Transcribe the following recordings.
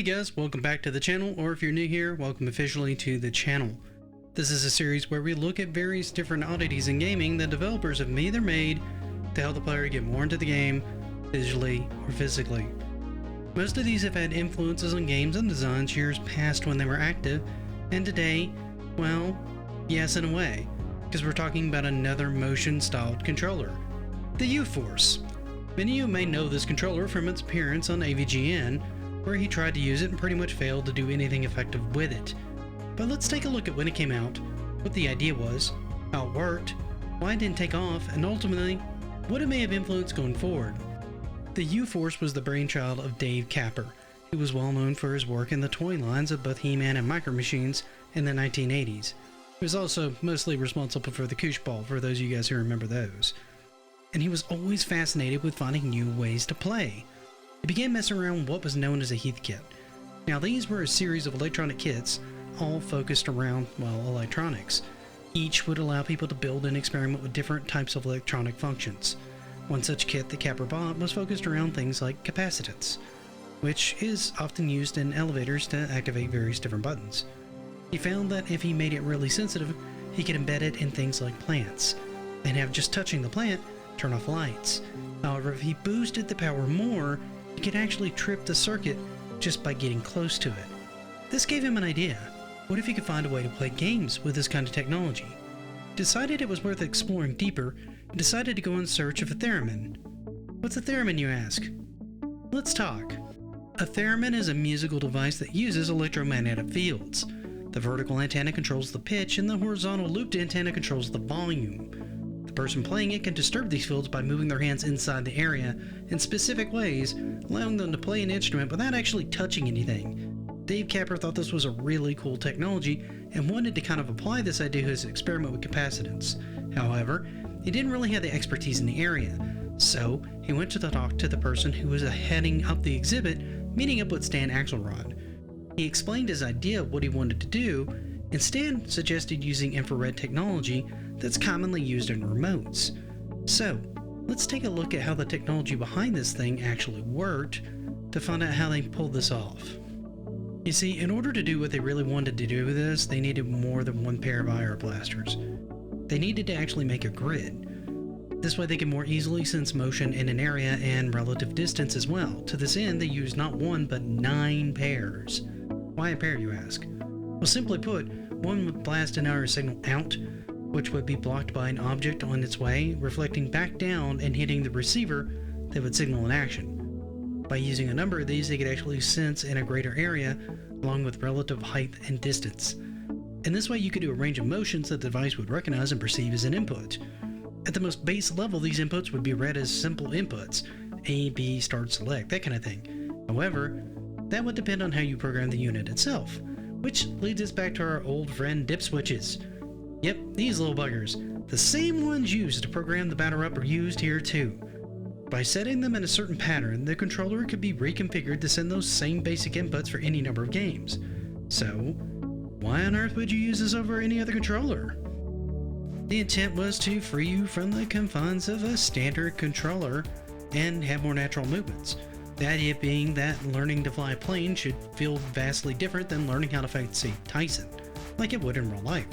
Hey guys, welcome back to the channel, or if you're new here, welcome officially to the channel. This is a series where we look at various different oddities in gaming that developers have either made to help the player get more into the game, digitally or physically. Most of these have had influences on games and designs years past when they were active, and today, well, yes in a way, because we're talking about another motion-styled controller, the uforce. Many of you may know this controller from its appearance on AVGN, where he tried to use it and pretty much failed to do anything effective with it. But let's take a look at when it came out, what the idea was, how it worked, why it didn't take off, and ultimately, what it may have influenced going forward. The uforce was the brainchild of Dave Kapper, who was well known for his work in the toy lines of both He-Man and Micro Machines in the 1980s. He was also mostly responsible for the Koosh Ball, for those of you guys who remember those. And he was always fascinated with finding new ways to play. He began messing around with what was known as a Heath Kit. Now these were a series of electronic kits, all focused around, well, electronics. Each would allow people to build and experiment with different types of electronic functions. One such kit that Kapper bought was focused around things like capacitance, which is often used in elevators to activate various different buttons. He found that if he made it really sensitive, he could embed it in things like plants, and have just touching the plant turn off lights. However, if he boosted the power more, he could actually trip the circuit just by getting close to it. This gave him an idea. What if he could find a way to play games with this kind of technology? He decided it was worth exploring deeper and decided to go in search of a theremin. What's a theremin, you ask? Let's talk. A theremin is a musical device that uses electromagnetic fields. The vertical antenna controls the pitch and the horizontal looped antenna controls the volume. The person playing it can disturb these fields by moving their hands inside the area in specific ways, allowing them to play an instrument without actually touching anything. Dave Kapper thought this was a really cool technology and wanted to kind of apply this idea to his experiment with capacitance. However, he didn't really have the expertise in the area, so he went to talk to the person who was heading up the exhibit, meeting up with Stan Axelrod. He explained his idea of what he wanted to do, and Stan suggested using infrared technology that's commonly used in remotes. So, let's take a look at how the technology behind this thing actually worked to find out how they pulled this off. You see, in order to do what they really wanted to do with this, they needed more than one pair of IR blasters. They needed to actually make a grid. This way they could more easily sense motion in an area and relative distance as well. To this end, they used not one, but 9 pairs. Why a pair, you ask? Well, simply put, one would blast an IR signal out, which would be blocked by an object on its way, reflecting back down and hitting the receiver that would signal an action. By using a number of these, they could actually sense in a greater area, along with relative height and distance. In this way, you could do a range of motions that the device would recognize and perceive as an input. At the most base level, these inputs would be read as simple inputs, A, B, start, select, that kind of thing. However, that would depend on how you program the unit itself, which leads us back to our old friend dip switches. Yep, these little buggers. The same ones used to program the batter up are used here too. By setting them in a certain pattern, the controller could be reconfigured to send those same basic inputs for any number of games. So, why on earth would you use this over any other controller? The intent was to free you from the confines of a standard controller and have more natural movements. The idea being that learning to fly a plane should feel vastly different than learning how to fight, say, Tyson, like it would in real life.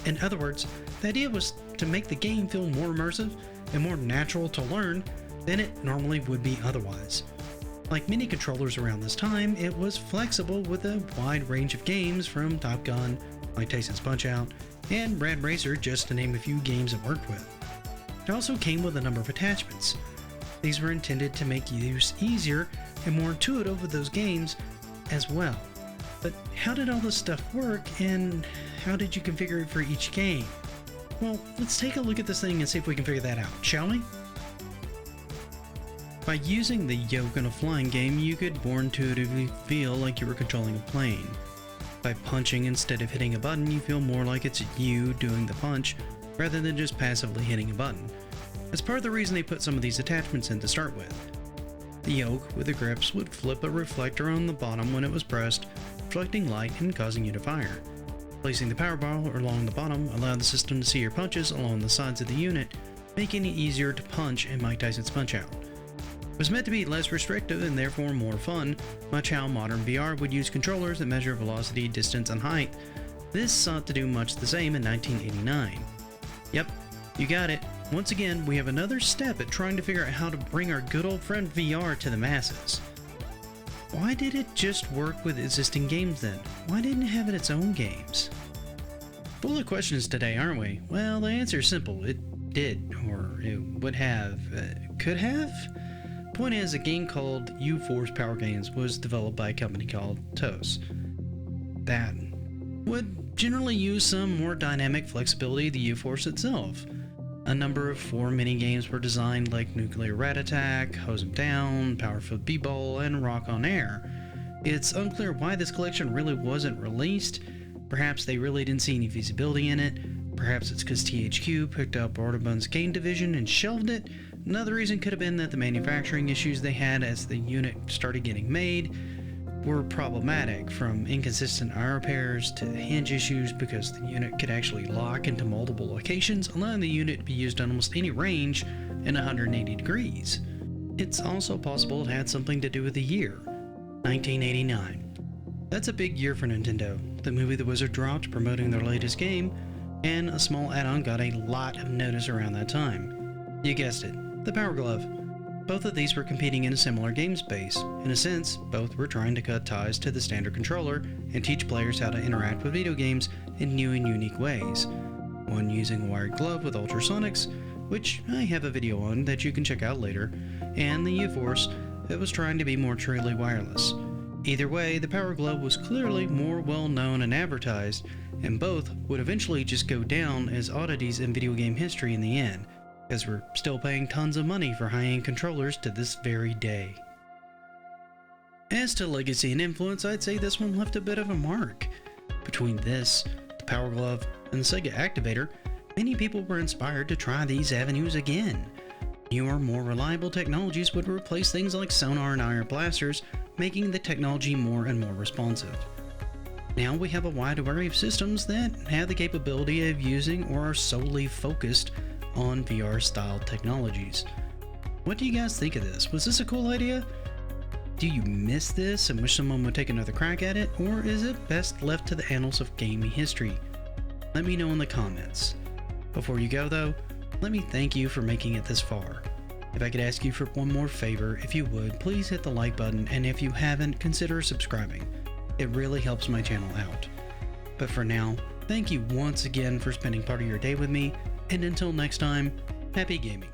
In other words, the idea was to make the game feel more immersive and more natural to learn than it normally would be otherwise. Like many controllers around this time, it was flexible with a wide range of games from Top Gun, Mike Tyson's Punch-Out, and Rad Racer, just to name a few games it worked with. It also came with a number of attachments. These were intended to make use easier and more intuitive with those games as well. But how did all this stuff work, and how did you configure it for each game? Well, let's take a look at this thing and see if we can figure that out, shall we? By using the yoke in a flying game, you could more intuitively feel like you were controlling a plane. By punching instead of hitting a button, you feel more like it's you doing the punch, rather than just passively hitting a button. That's part of the reason they put some of these attachments in to start with. The yoke with the grips would flip a reflector on the bottom when it was pressed, reflecting light and causing you to fire. Placing the power bar along the bottom allowed the system to see your punches along the sides of the unit, making it easier to punch in Mike Tyson's Punch-Out. It was meant to be less restrictive and therefore more fun, much how modern VR would use controllers that measure velocity, distance, and height. This sought to do much the same in 1989. Yep, you got it. Once again, we have another step at trying to figure out how to bring our good old friend VR to the masses. Why did it just work with existing games then? Why didn't it have its own games? Full of questions today, aren't we? Well, the answer is simple. It did, or it would have, could have? Point is, a game called uforce Power Games was developed by a company called TOS. That would generally use some more dynamic flexibility of the uforce itself. A number of 4 mini-games were designed, like Nuclear Rat Attack, Hose 'em Down, Powerful B-Ball, and Rock on Air. It's unclear why this collection really wasn't released. Perhaps they really didn't see any feasibility in it. Perhaps it's because THQ picked up Audubon's game division and shelved it. Another reason could have been that the manufacturing issues they had as the unit started getting made were problematic, from inconsistent eye repairs to hinge issues because the unit could actually lock into multiple locations, allowing the unit to be used on almost any range in 180 degrees. It's also possible it had something to do with the year, 1989. That's a big year for Nintendo. The movie The Wizard dropped promoting their latest game, and a small add-on got a lot of notice around that time. You guessed it, the Power Glove. Both of these were competing in a similar game space. In a sense, both were trying to cut ties to the standard controller and teach players how to interact with video games in new and unique ways. One using a wired glove with ultrasonics, which I have a video on that you can check out later, and the uforce that was trying to be more truly wireless. Either way, the Power Glove was clearly more well known and advertised, and both would eventually just go down as oddities in video game history in the end, because we're still paying tons of money for high-end controllers to this very day. As to legacy and influence, I'd say this one left a bit of a mark. Between this, the Power Glove, and the Sega Activator, many people were inspired to try these avenues again. Newer, more reliable technologies would replace things like sonar and iron blasters, making the technology more and more responsive. Now we have a wide array of systems that have the capability of using or are solely focused on VR-style technologies. What do you guys think of this? Was this a cool idea? Do you miss this and wish someone would take another crack at it, or is it best left to the annals of gaming history? Let me know in the comments. Before you go though, let me thank you for making it this far. If I could ask you for one more favor, if you would, please hit the like button, and if you haven't, consider subscribing. It really helps my channel out. But for now, thank you once again for spending part of your day with me, and until next time, happy gaming.